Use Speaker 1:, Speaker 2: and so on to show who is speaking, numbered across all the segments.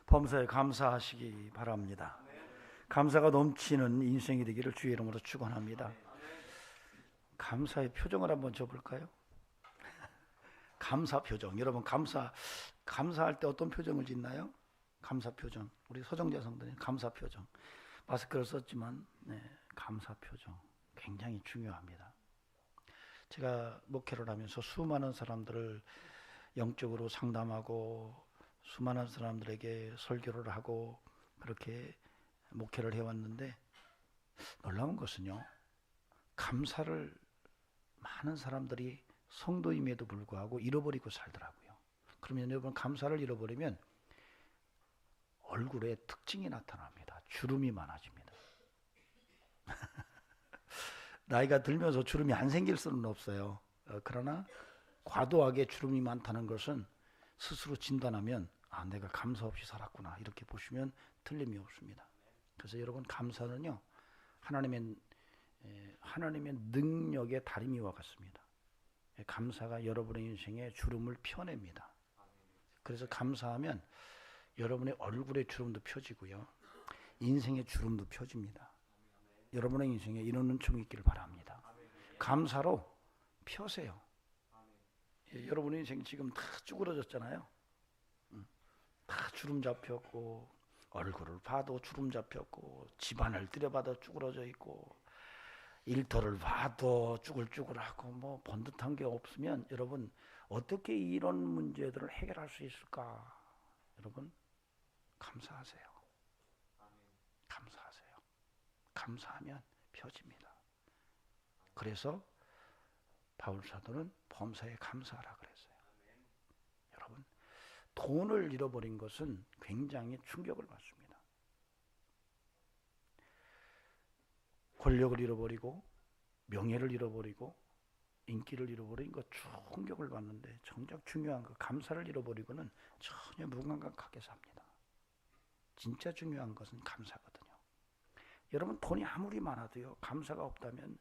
Speaker 1: 범사에 감사하시기 바랍니다. 감사가 넘치는 인생이 되기를 주의 이름으로 축원합니다. 감사의 표정을 한번 줘볼까요? 감사 표정. 여러분 감사할 때 어떤 표정을 짓나요? 감사 표정. 우리 서정재 성도님 감사 표정. 마스크를 썼지만 감사 표정 굉장히 중요합니다. 제가 목회를 하면서 수많은 사람들을 영적으로 상담하고 수많은 사람들에게 설교를 하고 그렇게 목회를 해왔는데 놀라운 것은요, 감사를 많은 사람들이 성도임에도 불구하고 잃어버리고 살더라고요. 그러면 여러분, 감사를 잃어버리면 얼굴에 특징이 나타납니다. 주름이 많아집니다. 나이가 들면서 주름이 안 생길 수는 없어요. 그러나 과도하게 주름이 많다는 것은 스스로 진단하면 내가 감사 없이 살았구나 이렇게 보시면 틀림이 없습니다. 그래서 여러분, 감사는요 하나님의 능력의 다리미와 같습니다. 감사가 여러분의 인생에 주름을 펴냅니다. 그래서 감사하면 여러분의 얼굴의 주름도 펴지고요, 인생의 주름도 펴집니다. 여러분의 인생에 이런 은총이 있기를 바랍니다. 감사로 펴세요. 여러분의 인생 지금 다 쭈그러졌잖아요. 다 주름 잡혔고, 얼굴을 봐도 주름 잡혔고, 집안을 들여봐도 쭈그러져 있고, 일터를 봐도 쭈글쭈글하고 뭐 번듯한 게 없으면 여러분, 어떻게 이런 문제들을 해결할 수 있을까? 여러분, 감사하세요. 감사하세요. 감사하면 펴집니다. 그래서 바울 사도는 범사에 감사하라 그랬어요. 여러분, 돈을 잃어버린 것은 굉장히 충격을 받습니다. 권력을 잃어버리고 명예를 잃어버리고 인기를 잃어버린 것 충격을 받는데, 정작 중요한 거 감사를 잃어버리고는 전혀 무감각하게 삽니다. 진짜 중요한 것은 감사거든요. 여러분, 돈이 아무리 많아도요, 감사가 없다면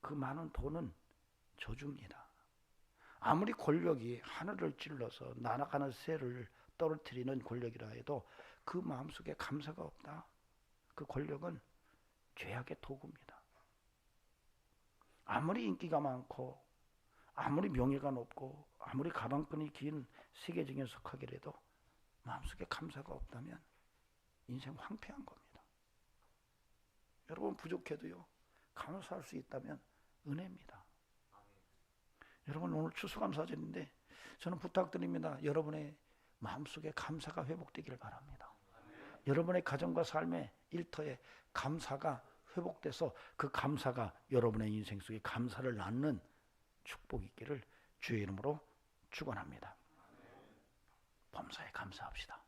Speaker 1: 그 많은 돈은 저주입니다. 아무리 권력이 하늘을 찔러서 날아가는 새를 떨어뜨리는 권력이라 해도 그 마음속에 감사가 없다, 그 권력은 죄악의 도구입니다. 아무리 인기가 많고 아무리 명예가 높고 아무리 가방끈이 긴 세계적인 석학이라도 마음속에 감사가 없다면 인생 황폐한 겁니다. 여러분, 부족해도요, 감사할 수 있다면 은혜입니다. 여러분, 오늘 추수감사절인데 저는 부탁드립니다. 여러분의 마음속에 감사가 회복되기를 바랍니다. 여러분의 가정과 삶의 일터에 감사가 회복돼서 그 감사가 여러분의 인생 속에 감사를 낳는 축복이 있기를 주의 이름으로 축원합니다. 범사에 감사합시다.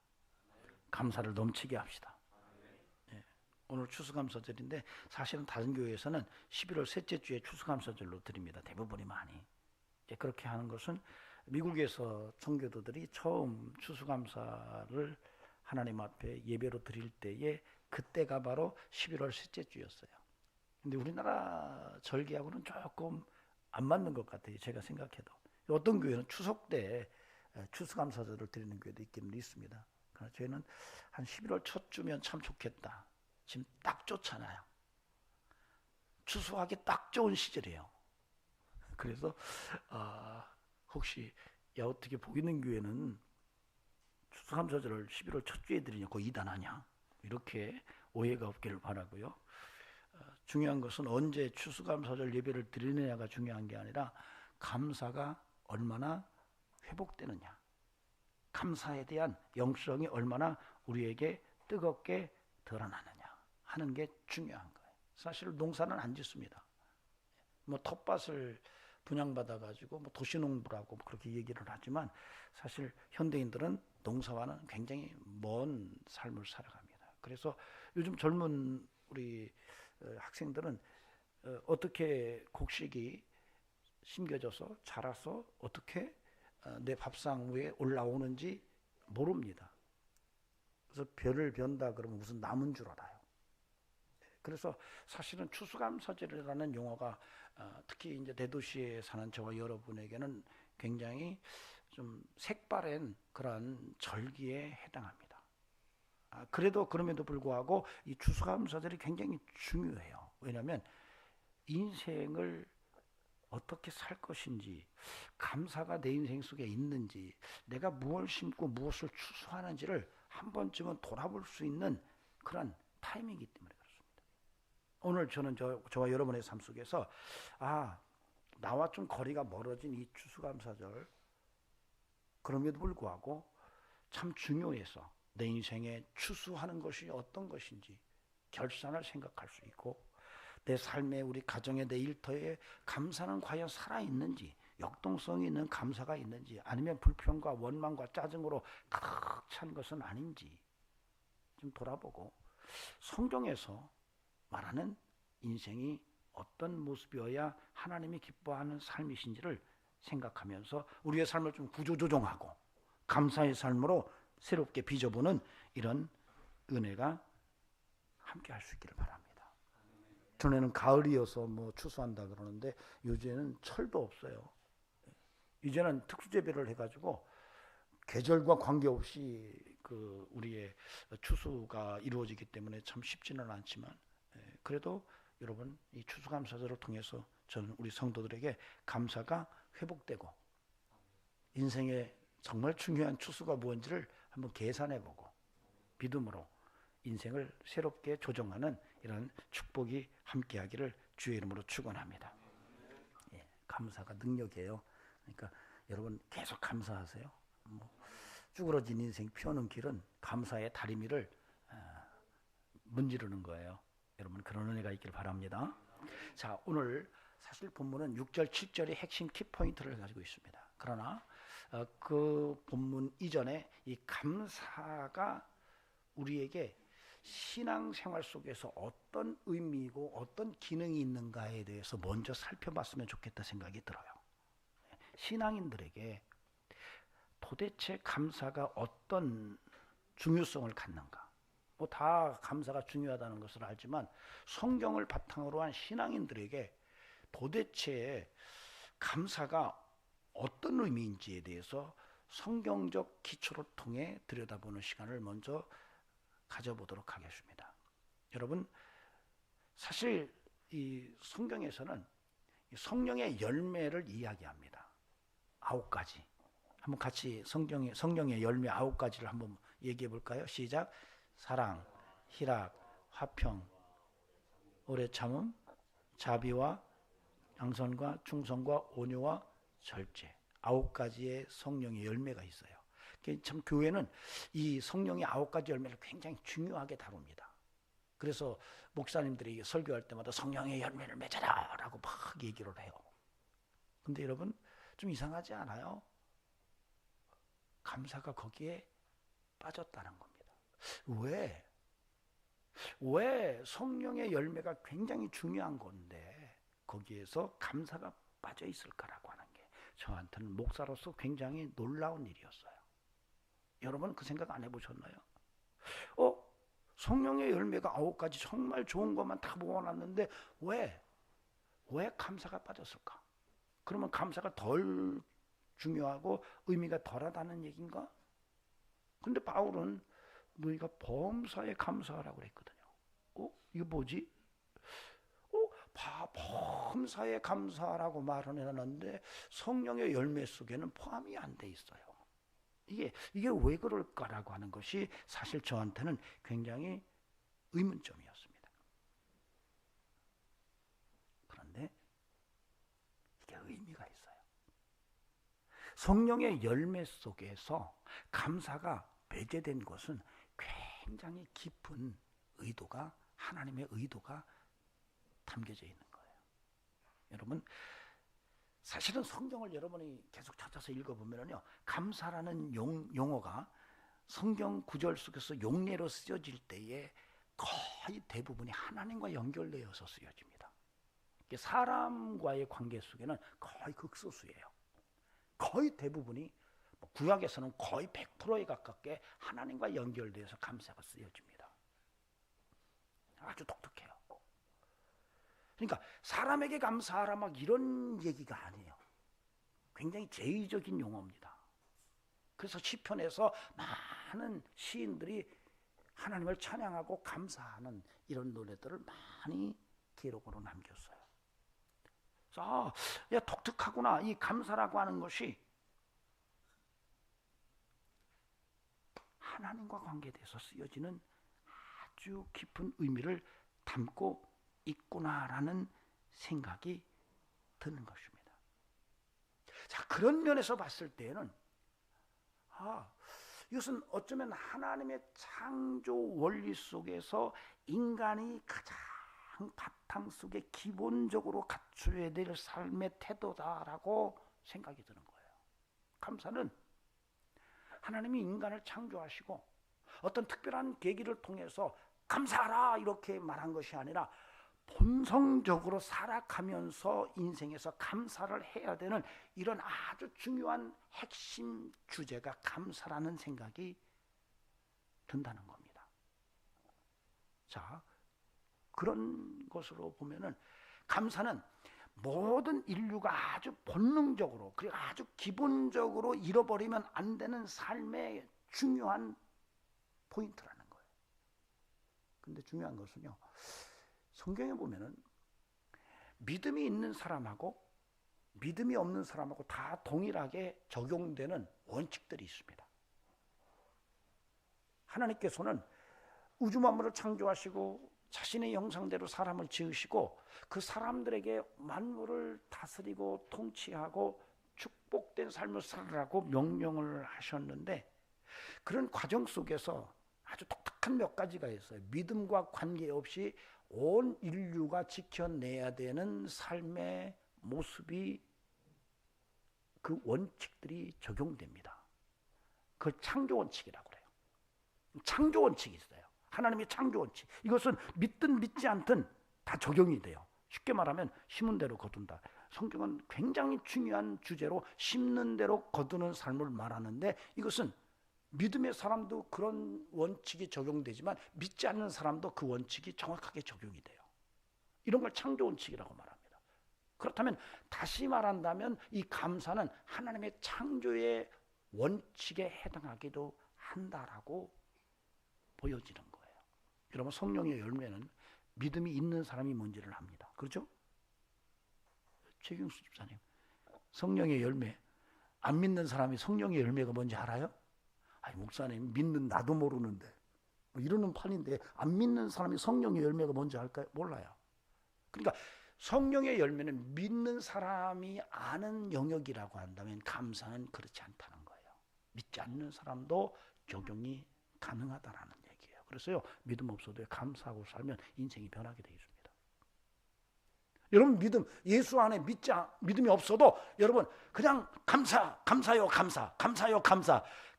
Speaker 1: 감사를 넘치게 합시다. 오늘 추수감사절인데 사실은 다른 교회에서는 11월 셋째 주에 추수감사절로 드립니다. 대부분이 많이. 그렇게 하는 것은 미국에서 청교도들이 처음 추수감사를 하나님 앞에 예배로 드릴 때에 그때가 바로 11월 셋째 주였어요. 근데 우리나라 절기하고는 조금 안 맞는 것 같아요. 제가 생각해도. 어떤 교회는 추석 때 추수감사절을 드리는 교회도 있기는 있습니다. 그러나 저희는 한 11월 첫 주면 참 좋겠다. 지금 딱 좋잖아요. 추수하기 딱 좋은 시절이에요. 그래서 혹시 어떻게 보이는 교회는 추수감사절을 11월 첫 주에 드리냐, 그 이단하냐, 이렇게 오해가 없기를 바라고요. 중요한 것은 언제 추수감사절 예배를 드리느냐가 중요한 게 아니라 감사가 얼마나 회복되느냐, 감사에 대한 영성이 얼마나 우리에게 뜨겁게 드러나느냐 하는 게 중요한 거예요. 사실 농사는 안 짓습니다. 뭐 텃밭을 분양받아가지고 뭐 도시농부라고 그렇게 얘기를 하지만 사실 현대인들은 농사와는 굉장히 먼 삶을 살아갑니다. 그래서 요즘 젊은 우리 학생들은 어떻게 곡식이 심겨져서 자라서 어떻게 내 밥상 위에 올라오는지 모릅니다. 그래서 별을 변다 그러면 무슨 나무인 줄 알아요. 그래서 사실은 추수감사절이라는 용어가 특히 이제 대도시에 사는 저와 여러분에게는 굉장히 좀 색바랜 그러한 절기에 해당합니다. 그래도 그럼에도 불구하고 이 추수감사절이 굉장히 중요해요. 왜냐하면 인생을 어떻게 살 것인지, 감사가 내 인생 속에 있는지, 내가 무엇을 심고 무엇을 추수하는지를 한 번쯤은 돌아볼 수 있는 그런 타임이기 때문에 그렇습니다. 오늘 저는 저와 여러분의 삶 속에서 나와 좀 거리가 멀어진 이 추수감사절, 그럼에도 불구하고 참 중요해서 내 인생에 추수하는 것이 어떤 것인지 결산을 생각할 수 있고, 내 삶에, 우리 가정에, 내 일터에 감사는 과연 살아있는지, 역동성이 있는 감사가 있는지, 아니면 불평과 원망과 짜증으로 가득 찬 것은 아닌지 좀 돌아보고, 성경에서 말하는 인생이 어떤 모습이어야 하나님이 기뻐하는 삶이신지를 생각하면서 우리의 삶을 좀 구조조정하고 감사의 삶으로 새롭게 빚어보는 이런 은혜가 함께 할 수 있기를 바랍니다. 전에는 가을이어서 뭐 추수한다 그러는데 요즘에는 철도 없어요. 이제는 특수재배를 해가지고 계절과 관계없이 그 우리의 추수가 이루어지기 때문에 참 쉽지는 않지만, 그래도 여러분 이 추수감사절을 통해서 저는 우리 성도들에게 감사가 회복되고 인생의 정말 중요한 추수가 무엇인지를 한번 계산해보고 믿음으로 인생을 새롭게 조정하는 이런 축복이 함께하기를 주의 이름으로 축원합니다. 감사가 능력이에요. 그러니까 여러분 계속 감사하세요. 쭈그러진 인생 피우는 길은 감사의 다리미를 문지르는 거예요. 여러분 그런 은혜가 있길 바랍니다. 자, 오늘 사실 본문은 6절, 7절의 핵심 키포인트를 가지고 있습니다. 그러나 그 본문 이전에 이 감사가 우리에게 신앙생활 속에서 어떤 의미이고 어떤 기능이 있는가에 대해서 먼저 살펴봤으면 좋겠다 생각이 들어요. 신앙인들에게 도대체 감사가 어떤 중요성을 갖는가? 뭐 다 감사가 중요하다는 것을 알지만 성경을 바탕으로 한 신앙인들에게 도대체 감사가 어떤 의미인지에 대해서 성경적 기초를 통해 들여다보는 시간을 먼저 가져보도록 하겠습니다. 여러분, 사실 이 성경에서는 성령의 열매를 이야기합니다. 9가지. 한번 같이 성령의 열매 9가지를 한번 얘기해 볼까요? 시작. 사랑, 희락, 화평, 오래 참음, 자비와 양선과 충성과 온유와 절제. 9가지의 성령의 열매가 있어요. 참 교회는 이 성령의 9가지 열매를 굉장히 중요하게 다룹니다. 그래서 목사님들이 설교할 때마다 성령의 열매를 맺어라 라고 막 얘기를 해요. 근데 여러분 좀 이상하지 않아요? 감사가 거기에 빠졌다는 겁니다. 왜 성령의 열매가 굉장히 중요한 건데 거기에서 감사가 빠져 있을까라고 하는 게 저한테는 목사로서 굉장히 놀라운 일이었어요. 여러분 그 생각 안 해보셨나요? 성령의 열매가 9가지 정말 좋은 것만 다 모아놨는데 왜 감사가 빠졌을까? 그러면 감사가 덜 중요하고 의미가 덜하다는 얘기인가? 근데 바울은 너희가 범사에 감사하라고 그랬거든요. 이거 뭐지? 범사에 감사하라고 말은 해놨는데 성령의 열매 속에는 포함이 안 돼 있어요. 이게 왜 그럴까라고 하는 것이 사실 저한테는 굉장히 의문점이었습니다. 그런데 이게 의미가 있어요. 성령의 열매 속에서 감사가 배제된 것은 굉장히 깊은 의도가, 하나님의 의도가 담겨져 있는 거예요. 여러분 사실은 성경을 여러분이 계속 찾아서 읽어보면요, 감사라는 용어가 성경 구절 속에서 용례로 쓰여질 때에 거의 대부분이 하나님과 연결되어서 쓰여집니다. 사람과의 관계 속에는 거의 극소수예요. 거의 대부분이 구약에서는 거의 100%에 가깝게 하나님과 연결되어서 감사가 쓰여집니다. 아주 독특해요. 그러니까 사람에게 감사하라 막 이런 얘기가 아니에요. 굉장히 제의적인 용어입니다. 그래서 시편에서 많은 시인들이 하나님을 찬양하고 감사하는 이런 노래들을 많이 기록으로 남겼어요. 그래서 야, 독특하구나. 이 감사라고 하는 것이 하나님과 관계돼서 쓰여지는 아주 깊은 의미를 담고 있구나라는 생각이 드는 것입니다. 자, 그런 면에서 봤을 때는 이것은 어쩌면 하나님의 창조 원리 속에서 인간이 가장 바탕 속에 기본적으로 갖춰야 될 삶의 태도다라고 생각이 드는 거예요. 감사는 하나님이 인간을 창조하시고 어떤 특별한 계기를 통해서 감사하라 이렇게 말한 것이 아니라 본성적으로 살아가면서 인생에서 감사를 해야 되는 이런 아주 중요한 핵심 주제가 감사라는 생각이 든다는 겁니다. 자, 그런 것으로 보면은 감사는 모든 인류가 아주 본능적으로 그리고 아주 기본적으로 잃어버리면 안 되는 삶의 중요한 포인트라는 거예요. 근데 중요한 것은요, 성경에 보면은 믿음이 있는 사람하고 믿음이 없는 사람하고 다 동일하게 적용되는 원칙들이 있습니다. 하나님께서는 우주 만물을 창조하시고 자신의 형상대로 사람을 지으시고 그 사람들에게 만물을 다스리고 통치하고 축복된 삶을 살으라고 명령을 하셨는데, 그런 과정 속에서 아주 독특한 몇 가지가 있어요. 믿음과 관계없이 온 인류가 지켜내야 되는 삶의 모습이, 그 원칙들이 적용됩니다. 그걸 창조 원칙이라고 그래요. 창조 원칙이 있어요. 하나님의 창조 원칙. 이것은 믿든 믿지 않든 다 적용이 돼요. 쉽게 말하면 심은 대로 거둔다. 성경은 굉장히 중요한 주제로 심는 대로 거두는 삶을 말하는데, 이것은 믿음의 사람도 그런 원칙이 적용되지만 믿지 않는 사람도 그 원칙이 정확하게 적용이 돼요. 이런 걸 창조 원칙이라고 말합니다. 그렇다면 다시 말한다면 이 감사는 하나님의 창조의 원칙에 해당하기도 한다라고 보여지는 거예요. 여러분, 성령의 열매는 믿음이 있는 사람이 뭔지를 압니다. 그렇죠? 최경수 집사님, 성령의 열매, 안 믿는 사람이 성령의 열매가 뭔지 알아요? 아니, 목사님, 믿는 나도 모르는데 뭐 이러는 판인데 안 믿는 사람이 성령의 열매가 뭔지 알까요? 몰라요. 그러니까 성령의 열매는 믿는 사람이 아는 영역이라고 한다면 감사는 그렇지 않다는 거예요. 믿지 않는 사람도 적용이 가능하다라는 얘기예요. 그래서요, 믿음 없어도 감사하고 살면 인생이 변하게 되어 있습니다. 여러분, 예수 안에 믿음이 없어도 여러분 그냥 감사요,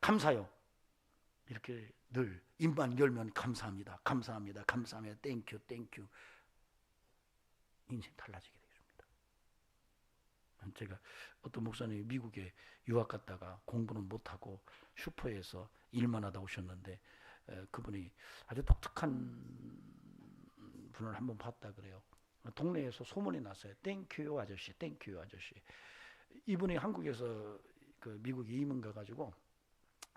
Speaker 1: 감사요. 이렇게 늘 입만 열면 감사합니다. 땡큐. 인생 달라지게 되겠습니다. 제가 어떤 목사님이 미국에 유학 갔다가 공부는 못하고 슈퍼에서 일만 하다 오셨는데, 그분이 아주 독특한 분을 한번 봤다 그래요. 동네에서 소문이 났어요. 땡큐 아저씨. 이분이 한국에서 그 미국에 이민 가가지고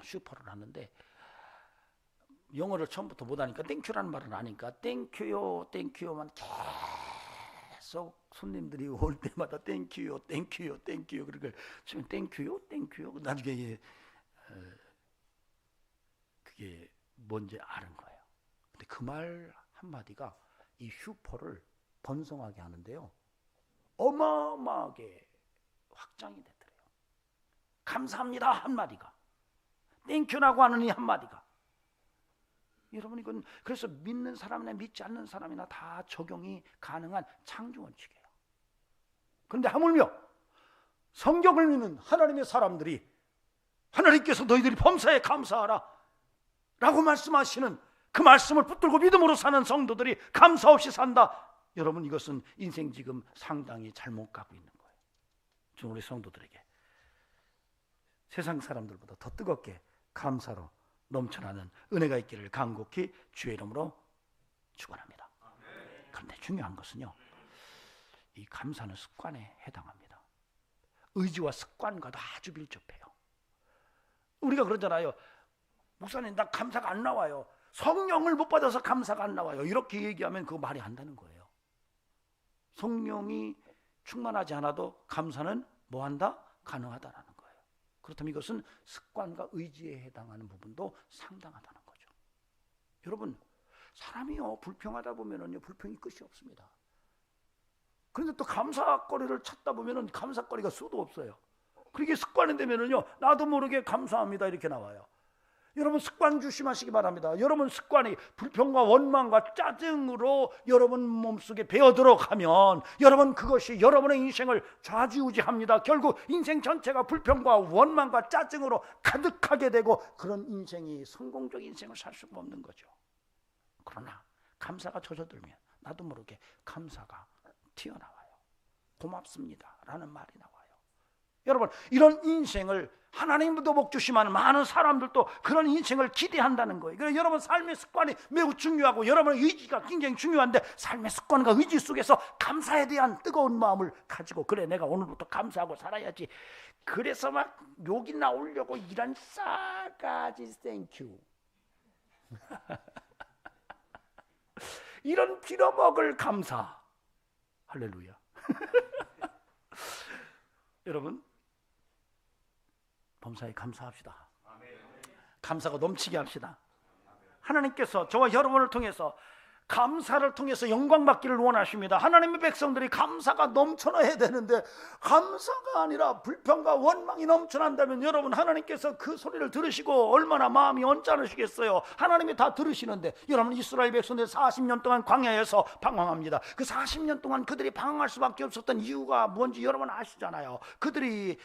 Speaker 1: 슈퍼를 하는데 영어를 처음부터 못하니까 땡큐라는 말을 아니까 땡큐요만 계속 손님들이 올 때마다 땡큐요. 그러니까 지금 땡큐요. 나중에 그게 뭔지 아는 거예요. 근데 그 말 한마디가 이 슈퍼를 번성하게 하는데요, 어마어마하게 확장이 됐더래요. 감사합니다 한마디가, 땡큐라고 하는 이 한마디가. 여러분, 이건 그래서 믿는 사람이나 믿지 않는 사람이나 다 적용이 가능한 창조 원칙이에요. 그런데 하물며 성경을 믿는 하나님의 사람들이 하나님께서 너희들이 범사에 감사하라 라고 말씀하시는 그 말씀을 붙들고 믿음으로 사는 성도들이 감사 없이 산다. 여러분, 이것은 인생 지금 상당히 잘못 가고 있는 거예요. 좀 우리 성도들에게 세상 사람들보다 더 뜨겁게 감사로 넘쳐나는 은혜가 있기를 간곡히 주의 이름으로 축원합니다. 그런데 중요한 것은요, 이 감사는 습관에 해당합니다. 의지와 습관과도 아주 밀접해요. 우리가 그러잖아요. 목사님, 나 감사가 안 나와요. 성령을 못 받아서 감사가 안 나와요. 이렇게 얘기하면 그거 말이 안 되는 거예요. 성령이 충만하지 않아도 감사는 뭐한다? 가능하다라는 거예요. 그렇다면 이것은 습관과 의지에 해당하는 부분도 상당하다는 거죠. 여러분, 사람이요 불평하다 보면은요 불평이 끝이 없습니다. 그런데 또 감사거리를 찾다 보면은 감사거리가 수도 없어요. 그게 습관이 되면은요 나도 모르게 감사합니다 이렇게 나와요. 여러분 습관 조심하시기 바랍니다. 여러분 습관이 불평과 원망과 짜증으로 여러분 몸속에 배어들어가면 여러분 그것이 여러분의 인생을 좌지우지합니다. 결국 인생 전체가 불평과 원망과 짜증으로 가득하게 되고 그런 인생이 성공적인 인생을 살 수가 없는 거죠. 그러나 감사가 젖어들면 나도 모르게 감사가 튀어나와요. 고맙습니다 라는 말이 나와요. 여러분 이런 인생을 하나님도 복 주시면 많은 사람들도 그런 인생을 기대한다는 거예요. 그래서 여러분 삶의 습관이 매우 중요하고 여러분의 의지가 굉장히 중요한데 삶의 습관과 의지 속에서 감사에 대한 뜨거운 마음을 가지고 그래 내가 오늘부터 감사하고 살아야지. 그래서 막 욕이 나오려고 이런 싸가지 땡큐 이런 빌어먹을 감사 할렐루야. 여러분 범사에 감사합시다. 감사가 넘치게 합시다. 하나님께서 저와 여러분을 통해서 감사를 통해서 영광 받기를 원하십니다. 하나님의 백성들이 감사가 넘쳐나야 되는데 감사가 아니라 불평과 원망이 넘쳐난다면 여러분 하나님께서 그 소리를 들으시고 얼마나 마음이 언짢으시겠어요. 하나님이 다 들으시는데 여러분 이스라엘 백성들 40년 동안 광야에서 방황합니다. 그 40년 동안 그들이 방황할 수밖에 없었던 이유가 뭔지 여러분 아시잖아요. 그들이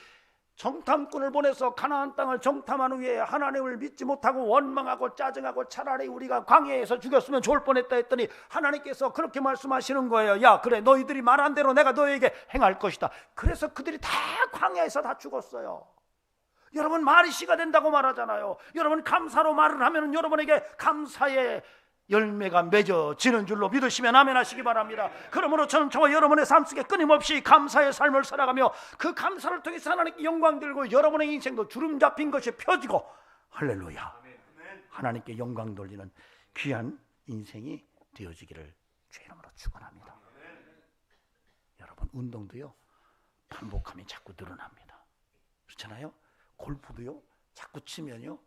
Speaker 1: 정탐꾼을 보내서 가나안 땅을 정탐한 후에 하나님을 믿지 못하고 원망하고 짜증하고 차라리 우리가 광야에서 죽였으면 좋을 뻔했다 했더니 하나님께서 그렇게 말씀하시는 거예요. 야 그래 너희들이 말한 대로 내가 너희에게 행할 것이다. 그래서 그들이 다 광야에서 다 죽었어요. 여러분 말이 씨가 된다고 말하잖아요. 여러분 감사로 말을 하면 여러분에게 감사의 열매가 맺어지는 줄로 믿으시면 아멘 하시기 바랍니다. 그러므로 저는 저와 여러분의 삶 속에 끊임없이 감사의 삶을 살아가며 그 감사를 통해서 하나님께 영광 들고 여러분의 인생도 주름 잡힌 것이 펴지고 할렐루야 하나님께 영광 돌리는 귀한 인생이 되어지기를 주의 이름으로 축원합니다. 여러분 운동도요 반복함이 자꾸 늘어납니다. 그렇잖아요. 골프도요 자꾸 치면요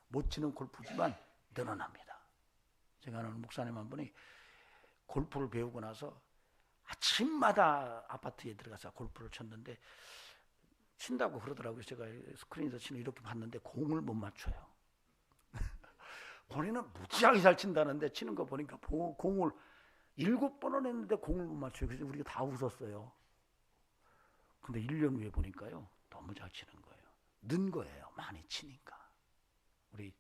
Speaker 1: 못 치는 골프지만 늘어납니다. 제가 아는 목사님 한 분이 골프를 배우고 나서 아침마다 아파트에 들어가서 골프를 쳤는데 친다고 그러더라고요. 제가 스크린에서 치는 이렇게 봤는데 공을 못 맞춰요. 본인은 무지하게 잘 친다는데 치는 거 보니까 공을 7번을 했는데 공을 못 맞춰요. 그래서 우리가 다 웃었어요. 근데 1년 후에 보니까요 너무 잘 치는 거예요. 는 거예요. 많이 치니까. 우리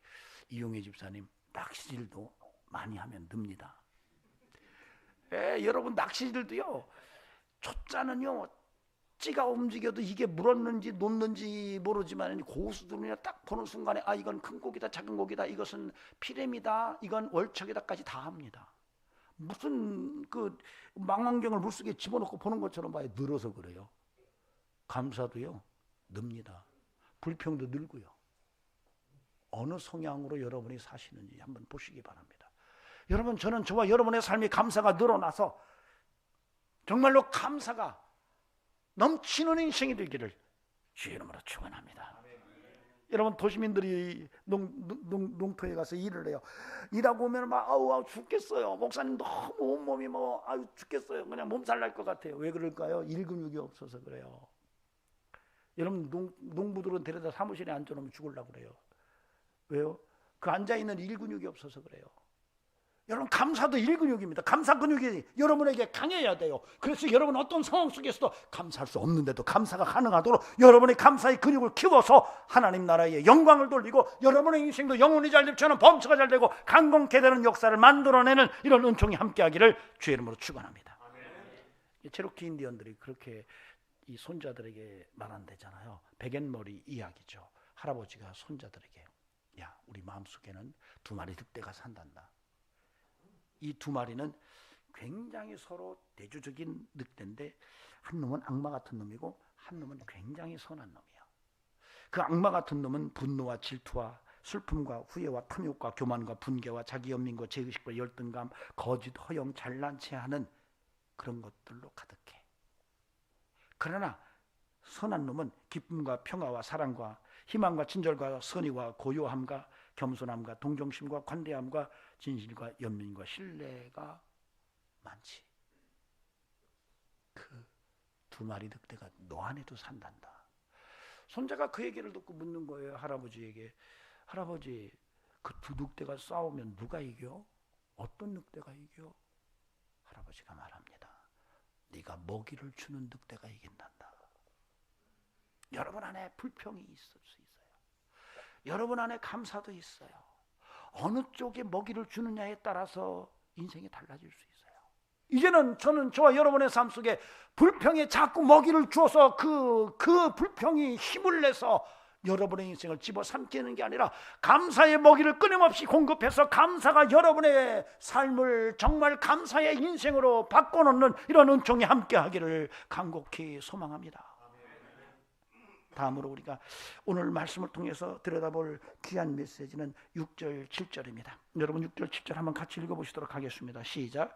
Speaker 1: 이용혜 집사님 낚시질도 많이 하면 듭니다. 여러분 낚시질도요 초짜는요 찌가 움직여도 이게 물었는지 놓는지 모르지만 고수들은 딱 보는 순간에 아 이건 큰 고기다 작은 고기다 이것은 피렘이다 이건 월척이다까지 다 합니다. 무슨 그 망원경을 물속에 집어넣고 보는 것처럼 봐요. 늘어서 그래요. 감사도요 늡니다. 불평도 늘고요. 어느 성향으로 여러분이 사시는지 한번 보시기 바랍니다. 여러분 저는 저와 여러분의 삶이 감사가 늘어나서 정말로 감사가 넘치는 인생이 되기를 주의 이름으로 축원합니다. 여러분 도시민들이 농토에 가서 일을 해요. 일하고 오면 막 아우 죽겠어요. 목사님 너무 온몸이 뭐 아유 죽겠어요. 그냥 몸살 날 것 같아요. 왜 그럴까요? 일근육이 없어서 그래요. 여러분 농부들은 데려다 사무실에 앉혀놓으면 죽으려고 그래요. 왜요? 그 앉아있는 일근육이 없어서 그래요. 여러분 감사도 일근육입니다. 감사 근육이 여러분에게 강해야 돼요. 그래서 여러분 어떤 상황 속에서도 감사할 수 없는데도 감사가 가능하도록 여러분의 감사의 근육을 키워서 하나님 나라의 영광을 돌리고 여러분의 인생도 영혼이 잘 되고 범처가 잘 되고 강건케 되는 역사를 만들어내는 이런 은총이 함께하기를 주의 이름으로 축원합니다. 체로키 인디언들이 그렇게 이 손자들에게 말한대잖아요. 백엔머리 이야기죠. 할아버지가 손자들에게 야 우리 마음속에는 2마리 늑대가 산단다. 이 2마리는 굉장히 서로 대조적인 늑대인데 한 놈은 악마 같은 놈이고 한 놈은 굉장히 선한 놈이야. 그 악마 같은 놈은 분노와 질투와 슬픔과 후회와 탐욕과 교만과 분개와 자기연민과 죄의식과 열등감, 거짓, 허영, 잘난 체하는 그런 것들로 가득해. 그러나 선한 놈은 기쁨과 평화와 사랑과 희망과 친절과 선의와 고요함과 겸손함과 동정심과 관대함과 진실과 연민과 신뢰가 많지. 그 두 마리 늑대가 너 안에도 산단다. 손자가 그 얘기를 듣고 묻는 거예요. 할아버지에게. 할아버지, 그 두 늑대가 싸우면 누가 이겨? 어떤 늑대가 이겨? 할아버지가 말합니다. 네가 먹이를 주는 늑대가 이긴단다. 여러분 안에 불평이 있을 수 있어요. 여러분 안에 감사도 있어요. 어느 쪽에 먹이를 주느냐에 따라서 인생이 달라질 수 있어요. 이제는 저와 여러분의 삶 속에 불평에 자꾸 먹이를 주어서 그 불평이 힘을 내서 여러분의 인생을 집어삼키는 게 아니라 감사의 먹이를 끊임없이 공급해서 감사가 여러분의 삶을 정말 감사의 인생으로 바꿔놓는 이런 은총이 함께하기를 간곡히 소망합니다. 다음으로 우리가 오늘 말씀을 통해서 들여다볼 귀한 메시지는 6절 7절입니다. 여러분 6절 7절 한번 같이 읽어보시도록 하겠습니다. 시작.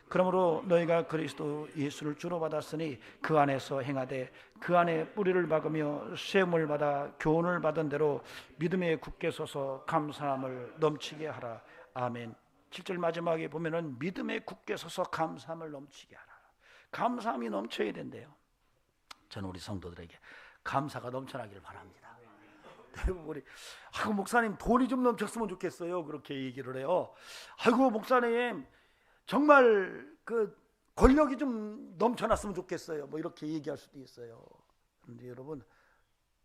Speaker 1: 그러므로 너희가 그리스도 예수를 주로 받았으니 그 안에서 행하되 그 안에 뿌리를 박으며 세움을 받아 교훈을 받은 대로 믿음에 굳게 서서 감사함을 넘치게 하라. 아멘. 7절 마지막에 보면은 믿음에 굳게 서서 감사함을 넘치게 하라. 감사함이 넘쳐야 된대요. 저는 우리 성도들에게 감사가 넘쳐나기를 바랍니다. 대부분이 아이고 목사님 돈이 좀 넘쳤으면 좋겠어요. 그렇게 얘기를 해요. 아이고 목사님 정말 그 권력이 좀 넘쳐났으면 좋겠어요. 뭐 이렇게 얘기할 수도 있어요. 그런데 여러분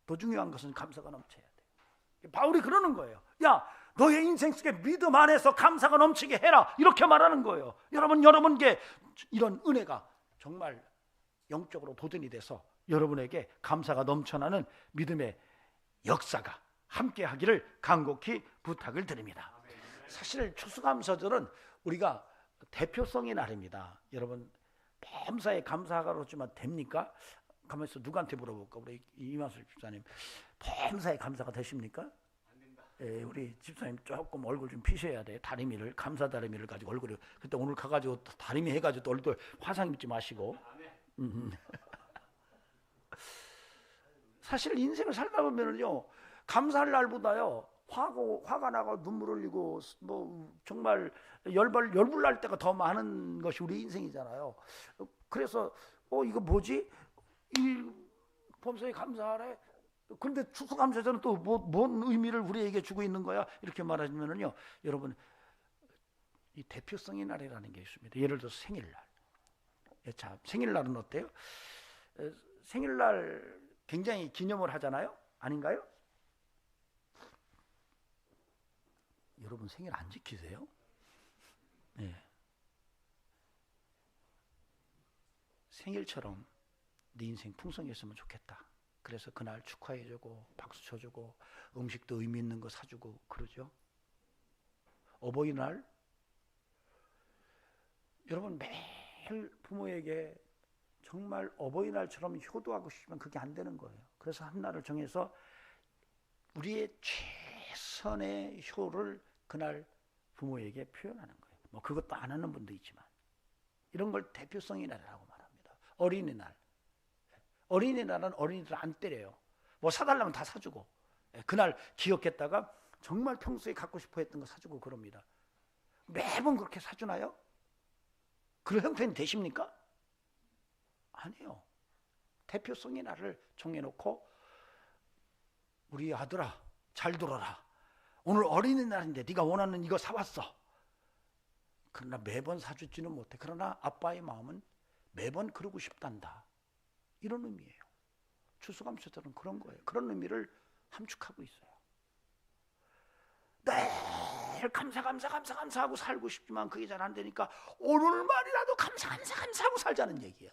Speaker 1: 더 중요한 것은 감사가 넘쳐야 돼요. 바울이 그러는 거예요. 야, 너의 인생 속에 믿음 안에서 감사가 넘치게 해라. 이렇게 말하는 거예요. 여러분께 이런 은혜가 정말 영적으로 보존이 돼서 여러분에게 감사가 넘쳐나는 믿음의 역사가 함께하기를 간곡히 부탁을 드립니다. 사실 추수감사절은 우리가 대표성의 날입니다. 여러분 범사에 감사가 그렇지만 됩니까? 가만히 있어 누구한테 물어볼까? 우리 이만수 집사님 범사에 감사가 되십니까?
Speaker 2: 안 된다.
Speaker 1: 예, 우리 집사님 조금 얼굴 좀 피셔야 돼. 다리미를 감사 다리미를 가지고 얼굴에 그때 오늘 가가지고 다리미 해가지고 또 얼굴 화상 입지 마시고. 사실 인생을 살다 보면요 감사할 날보다요 화가 나고 눈물 흘리고 뭐 정말 열불 날 때가 더 많은 것이 우리 인생이잖아요. 그래서 이거 뭐지? 이 범사에 감사하래. 그런데 추수감사절은 또 뭔 의미를 우리에게 주고 있는 거야? 이렇게 말하면은요 여러분 이 대표성의 날이라는 게 있습니다. 예를 들어서 생일날. 자, 생일날은 어때요? 생일날 굉장히 기념을 하잖아요. 아닌가요? 여러분 생일 안 지키세요? 네. 생일처럼 네 인생 풍성했으면 좋겠다. 그래서 그날 축하해주고 박수 쳐주고 음식도 의미 있는 거 사주고 그러죠. 어버이날 여러분 매일 부모에게 정말 어버이날처럼 효도하고 싶지만 그게 안 되는 거예요. 그래서 한 날을 정해서 우리의 최선의 효를 그날 부모에게 표현하는 거예요. 뭐 그것도 안 하는 분도 있지만 이런 걸 대표성의 날이라고 말합니다. 어린이날. 어린이날은 어린이들 안 때려요. 뭐 사달라면 다 사주고 그날 기억했다가 정말 평소에 갖고 싶어 했던 거 사주고 그럽니다. 매번 그렇게 사주나요? 그런 형편이 되십니까? 아니에요. 대표성의 날을 정해놓고 우리 아들아 잘 들어라. 오늘 어린이날인데 네가 원하는 이거 사왔어. 그러나 매번 사주지는 못해. 그러나 아빠의 마음은 매번 그러고 싶단다. 이런 의미예요. 추수감사절은 그런 거예요. 그런 의미를 함축하고 있어요. 매일 감사하고 살고 싶지만 그게 잘 안 되니까 오늘만이라도 감사하고 살자는 얘기예요.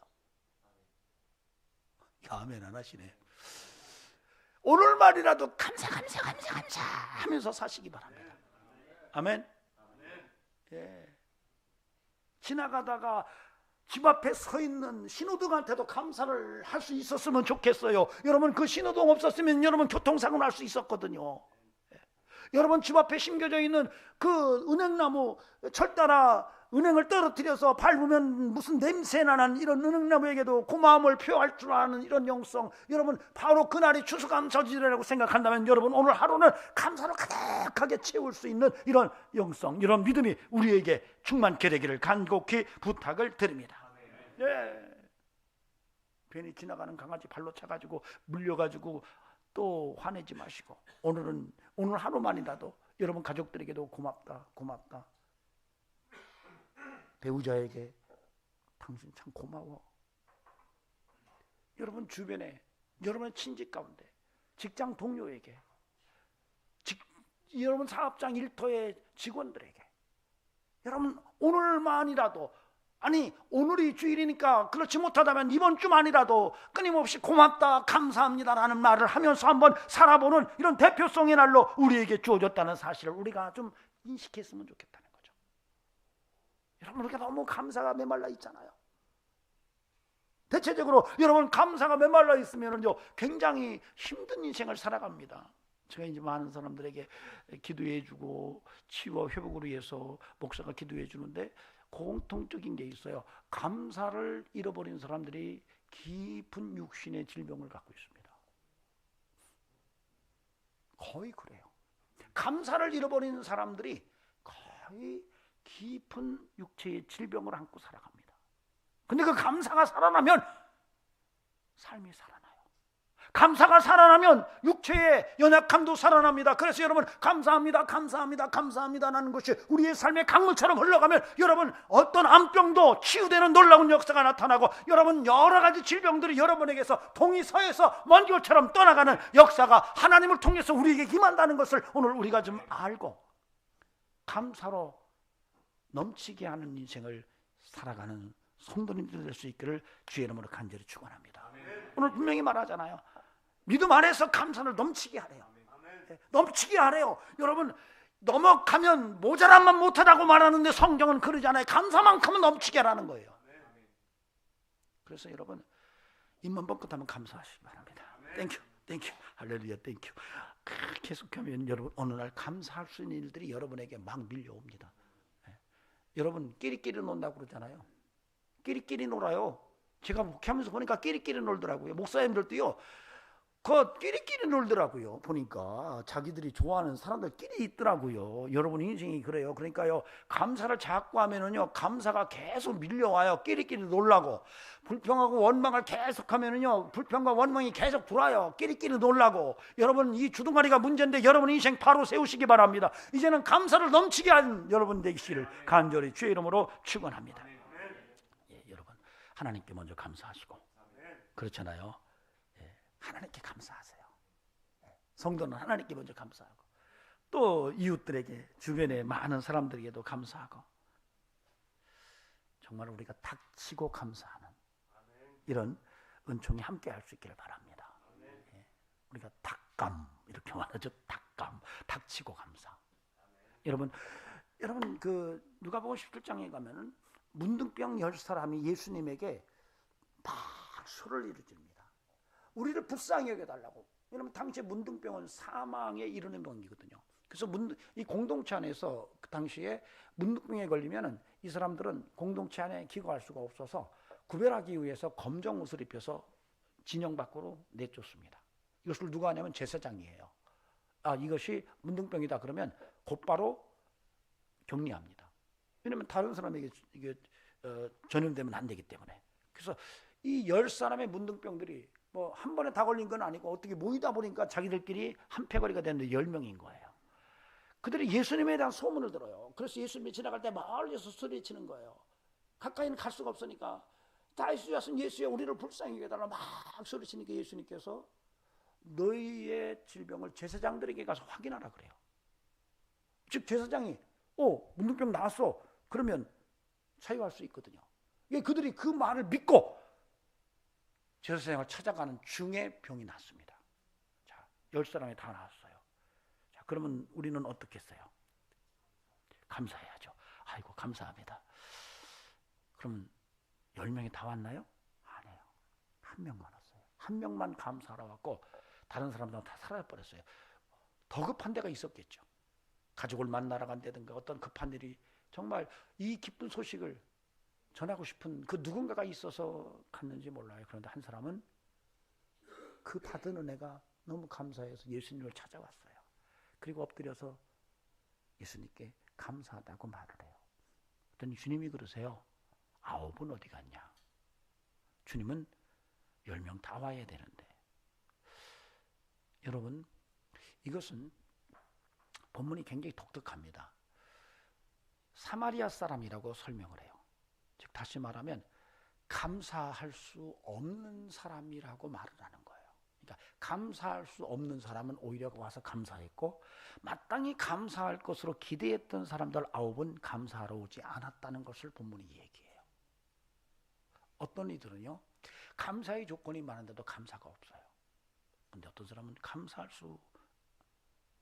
Speaker 1: 아멘 안 하시네. 오늘만이라도 감사 하면서 사시기 바랍니다. 아멘. 예. 지나가다가 집 앞에 서 있는 신호등한테도 감사를 할 수 있었으면 좋겠어요. 여러분 그 신호등 없었으면 여러분 교통사고 날 수 있었거든요. 여러분 집 앞에 심겨져 있는 그 은행나무 철 따라 은행을 떨어뜨려서 밟으면 무슨 냄새나는 이런 은행나무에게도 고마움을 표할 줄 아는 이런 영성, 여러분 바로 그날이 추수감사절이라고 생각한다면 여러분 오늘 하루는 감사로 가득하게 채울 수 있는 이런 영성, 이런 믿음이 우리에게 충만케 되기를 간곡히 부탁을 드립니다. 네. 괜히 지나가는 강아지 발로 차가지고 물려가지고 또 화내지 마시고 오늘 하루만이라도 여러분 가족들에게도 고맙다, 고맙다. 배우자에게 당신 참 고마워. 여러분 주변에, 여러분의 친지 가운데, 직장 동료에게, 여러분 사업장 일터의 직원들에게, 여러분 오늘만이라도, 아니 오늘이 주일이니까 그렇지 못하다면 이번 주만이라도 끊임없이 고맙다, 감사합니다라는 말을 하면서 한번 살아보는 이런 대표성의 날로 우리에게 주어졌다는 사실을 우리가 좀 인식했으면 좋겠다는 거죠. 여러분 우리가 너무 감사가 메말라 있잖아요. 대체적으로 여러분 감사가 메말라 있으면요 굉장히 힘든 인생을 살아갑니다. 제가 이제 많은 사람들에게 기도해주고 치유와 회복을 위해서 목사가 기도해 주는데 공통적인 게 있어요. 감사를 잃어버린 사람들이 깊은 육신의 질병을 갖고 있습니다. 거의 그래요. 감사를 잃어버린 사람들이 거의 깊은 육체의 질병을 안고 살아갑니다. 근데 그 감사가 살아나면 삶이 살아나요. 감사가 살아나면 육체의 연약함도 살아납니다. 그래서 여러분 감사합니다, 감사합니다, 감사합니다라는 것이 우리의 삶의 강물처럼 흘러가면 여러분 어떤 암병도 치유되는 놀라운 역사가 나타나고 여러분 여러 가지 질병들이 여러분에게서 동이 서에서 먼 것처럼 떠나가는 역사가 하나님을 통해서 우리에게 임한다는 것을 오늘 우리가 좀 알고 감사로 넘치게 하는 인생을 살아가는 성도님들 될 수 있기를 주의 이름으로 간절히 축원합니다. 오늘 분명히 말하잖아요. 믿음 안에서 감사를 넘치게 하래요. 넘치게 하래요. 여러분 넘어가면 모자란만 못하다고 말하는데 성경은 그러지 않아요. 감사만큼은 넘치게 하라는 거예요. 그래서 여러분 입만 뻥끗하면 감사하시기 바랍니다. 땡큐, 땡큐, 할렐루야, 땡큐. 계속하면 여러분 어느 날 감사할 수 있는 일들이 여러분에게 막 밀려옵니다. 여러분 끼리끼리 논다고 그러잖아요. 끼리끼리 놀아요. 제가 목회하면서 보니까 끼리끼리 놀더라고요. 목사님들도요. 그 끼리끼리 놀더라고요. 보니까 자기들이 좋아하는 사람들끼리 있더라고요. 여러분 인생이 그래요. 그러니까요 감사를 자꾸 하면은요 감사가 계속 밀려와요. 끼리끼리 놀라고 불평하고 원망을 계속하면은요 불평과 원망이 계속 들어와요. 끼리끼리 놀라고. 여러분 이 주둥아리가 문제인데 여러분 인생 바로 세우시기 바랍니다. 이제는 감사를 넘치게 한 여러분 되시기를 간절히 주의 이름으로 축원합니다. 예, 여러분 하나님께 먼저 감사하시고 그렇잖아요. 하나님께 감사하세요. 성도는 하나님께 먼저 감사하고 또 이웃들에게 주변에 많은 사람들에게도 감사하고 정말 우리가 닥치고 감사하는 이런 은총이 함께 할 수 있기를 바랍니다. 우리가 닥감 이렇게 말하죠. 닥감, 닥치고 감사. 여러분 그 누가복음 17장에 가면은 문둥병 10사람이 예수님에게 막 소를 이루집니다. 우리를 불쌍히 여겨달라고. 왜냐하면 당시에 문둥병은 사망에 이르는 병이거든요. 그래서 이 공동체 안에서 그 당시에 문둥병에 걸리면은 이 사람들은 공동체 안에 기거할 수가 없어서 구별하기 위해서 검정 옷을 입혀서 진영 밖으로 내쫓습니다. 이것을 누가 하냐면 제사장이에요. 이것이 문둥병이다 그러면 곧바로 격리합니다. 왜냐하면 다른 사람에게 이게 전염되면 안 되기 때문에. 그래서 이 10사람의 문둥병들이 뭐 한 번에 다 걸린 건 아니고 어떻게 모이다 보니까 자기들끼리 한 패거리가 됐는데 10명인 거예요. 그들이 예수님에 대한 소문을 들어요. 그래서 예수님이 지나갈 때 멀리서 소리치는 거예요. 가까이는 갈 수가 없으니까 다윗의 자손 예수야 우리를 불쌍히 여겨달라 막 소리치니까 예수님께서 너희의 질병을 제사장들에게 가서 확인하라 그래요. 즉 제사장이 문둥병 나왔어 그러면 사유할 수 있거든요. 그들이 그 말을 믿고 제사장을 찾아가는 중에 병이 났습니다. 자, 10사람이 다 나왔어요. 자, 그러면 우리는 어떻게 했어요? 감사해야죠. 아이고 감사합니다. 그럼 10명이 다 왔나요? 아니에요. 한 명만 왔어요. 한 명만 감사하러 왔고 다른 사람들은 다 사라져버렸어요. 더 급한 데가 있었겠죠. 가족을 만나러 간다든가 어떤 급한 일이, 정말 이 기쁜 소식을 전하고 싶은 그 누군가가 있어서 갔는지 몰라요. 그런데 한 사람은 그 받은 은혜가 너무 감사해서 예수님을 찾아왔어요. 그리고 엎드려서 예수님께 감사하다고 말을 해요. 그랬더니 주님이 그러세요. 9은 어디 갔냐? 주님은 10명 다 와야 되는데. 여러분, 이것은 본문이 굉장히 독특합니다. 사마리아 사람이라고 설명을 해요. 즉 다시 말하면 감사할 수 없는 사람이라고 말을 하는 거예요. 그러니까 감사할 수 없는 사람은 오히려 와서 감사했고, 마땅히 감사할 것으로 기대했던 사람들 9은 감사하러 오지 않았다는 것을 본문이 얘기해요. 어떤 이들은요, 감사의 조건이 많은데도 감사가 없어요. 근데 어떤 사람은 감사할 수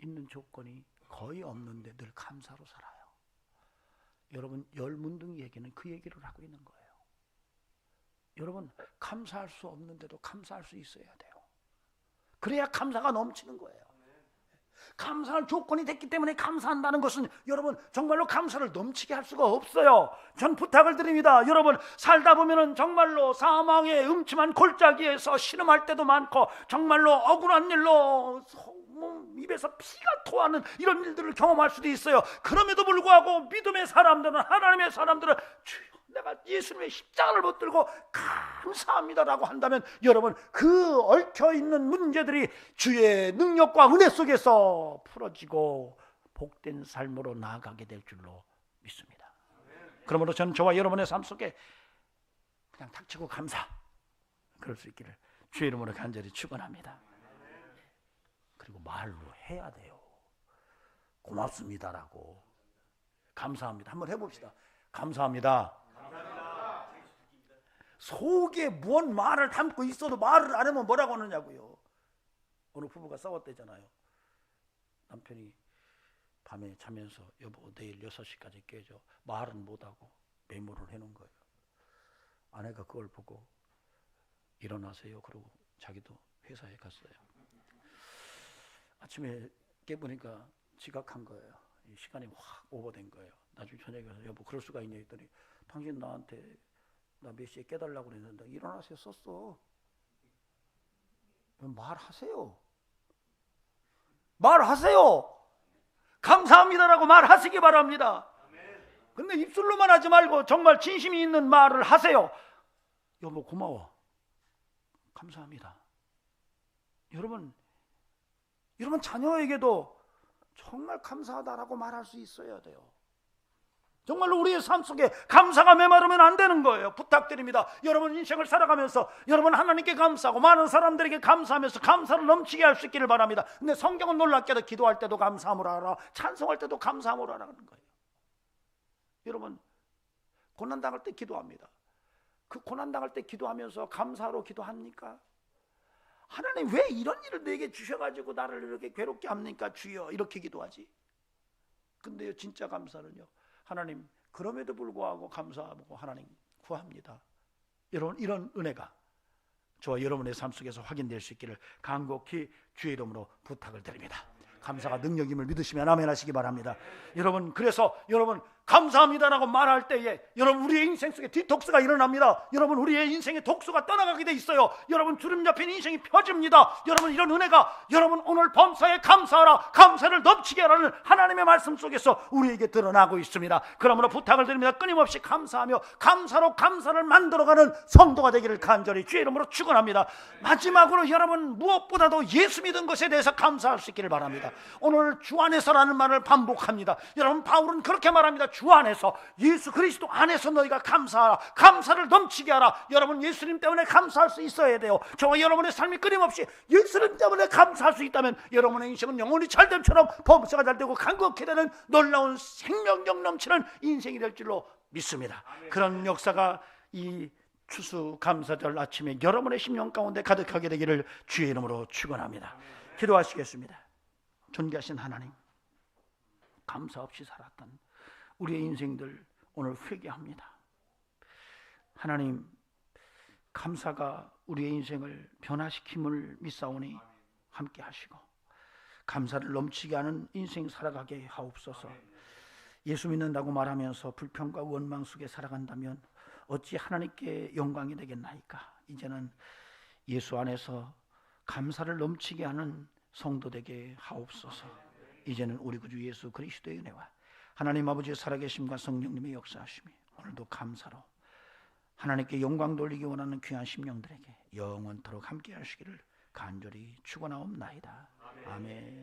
Speaker 1: 있는 조건이 거의 없는데 늘 감사로 살아요. 여러분, 열문둥이 얘기는 그 얘기를 하고 있는 거예요. 여러분, 감사할 수 없는데도 감사할 수 있어야 돼요. 그래야 감사가 넘치는 거예요. 감사할 조건이 됐기 때문에 감사한다는 것은 여러분 정말로 감사를 넘치게 할 수가 없어요. 전 부탁을 드립니다. 여러분, 살다 보면은 정말로 사망의 음침한 골짜기에서 신음할 때도 많고, 정말로 억울한 일로 입에서 피가 토하는 이런 일들을 경험할 수도 있어요. 그럼에도 불구하고 믿음의 사람들은, 하나님의 사람들은 주여, 내가 예수님의 십자가를 붙들고 감사합니다라고 한다면 여러분, 그 얽혀있는 문제들이 주의 능력과 은혜 속에서 풀어지고 복된 삶으로 나아가게 될 줄로 믿습니다. 그러므로 저는 저와 여러분의 삶 속에 그냥 닥치고 감사, 그럴 수 있기를 주의 이름으로 간절히 축원합니다. 그리고 말로 해야 돼요. 고맙습니다라고, 감사합니다 한번 해봅시다. 감사합니다. 속에 뭔 말을 담고 있어도 말을 안 하면 뭐라고 하느냐고요. 어느 부부가 싸웠대잖아요. 남편이 밤에 자면서 여보 내일 6시까지 깨줘, 말은 못하고 메모를 해놓은 거예요. 아내가 그걸 보고 일어나세요 그러고 자기도 회사에 갔어요. 아침에 깨보니까 지각한 거예요. 시간이 확 오버된 거예요. 나중에 저녁에 가서 여보 그럴 수가 있냐 했더니, 당신 나한테 나 몇 시에 깨달라고 그랬는데 일어나세요 썼어. 말하세요. 말하세요. 감사합니다라고 말하시기 바랍니다. 근데 입술로만 하지 말고 정말 진심이 있는 말을 하세요. 여보 고마워, 감사합니다. 여러분 자녀에게도 정말 감사하다라고 말할 수 있어야 돼요. 정말로 우리의 삶 속에 감사가 메마르면 안 되는 거예요. 부탁드립니다. 여러분 인생을 살아가면서 여러분 하나님께 감사하고 많은 사람들에게 감사하면서 감사를 넘치게 할 수 있기를 바랍니다. 근데 성경은 놀랍게도 기도할 때도 감사함으로 하라, 찬송할 때도 감사함으로 하라는 거예요. 여러분 고난당할 때 기도합니다. 그 고난당할 때 기도하면서 감사로 기도합니까? 하나님 왜 이런 일을 내게 주셔가지고 나를 이렇게 괴롭게 합니까 주여, 이렇게 기도하지. 근데요 진짜 감사는요, 하나님 그럼에도 불구하고 감사하고 하나님 구합니다. 여러분 이런 은혜가 저와 여러분의 삶 속에서 확인될 수 있기를 간곡히 주의 이름으로 부탁을 드립니다. 감사가 능력임을 믿으시면 아멘 하시기 바랍니다. 여러분 그래서 여러분 감사합니다라고 말할 때에 여러분 우리의 인생 속에 디톡스가 일어납니다. 여러분 우리의 인생의 독소가 떠나가게 돼 있어요. 여러분 주름 잡힌 인생이 펴집니다. 여러분 이런 은혜가 여러분 오늘 범사에 감사하라, 감사를 넘치게 하라는 하나님의 말씀 속에서 우리에게 드러나고 있습니다. 그러므로 부탁을 드립니다. 끊임없이 감사하며 감사로 감사를 만들어가는 성도가 되기를 간절히 주의 이름으로 축원합니다. 마지막으로 여러분 무엇보다도 예수 믿은 것에 대해서 감사할 수 있기를 바랍니다. 오늘 주 안에서라는 말을 반복합니다. 여러분 바울은 그렇게 말합니다. 주 안에서, 예수 그리스도 안에서 너희가 감사하라, 감사를 넘치게 하라. 여러분 예수님 때문에 감사할 수 있어야 돼요. 저와 여러분의 삶이 끊임없이 예수님 때문에 감사할 수 있다면 여러분의 인생은 영혼이 잘됨처럼 범사가 잘되고 간곡히 되는 놀라운 생명력 넘치는 인생이 될 줄로 믿습니다. 그런 역사가 이 추수감사절 아침에 여러분의 심령 가운데 가득하게 되기를 주의 이름으로 축원합니다. 기도하시겠습니다. 존귀하신 하나님, 감사 없이 살았던 우리의 인생들 오늘 회개합니다. 하나님, 감사가 우리의 인생을 변화시킴을 믿사오니 함께 하시고, 감사를 넘치게 하는 인생 살아가게 하옵소서. 예수 믿는다고 말하면서 불평과 원망 속에 살아간다면 어찌 하나님께 영광이 되겠나이까. 이제는 예수 안에서 감사를 넘치게 하는 성도 되게 하옵소서. 이제는 우리 구주 예수 그리스도의 은혜와 하나님 아버지의 살아계심과 성령님의 역사하심이 오늘도 감사로 하나님께 영광 돌리기 원하는 귀한 심령들에게 영원토록 함께 하시기를 간절히 축원하옵나이다. 아멘.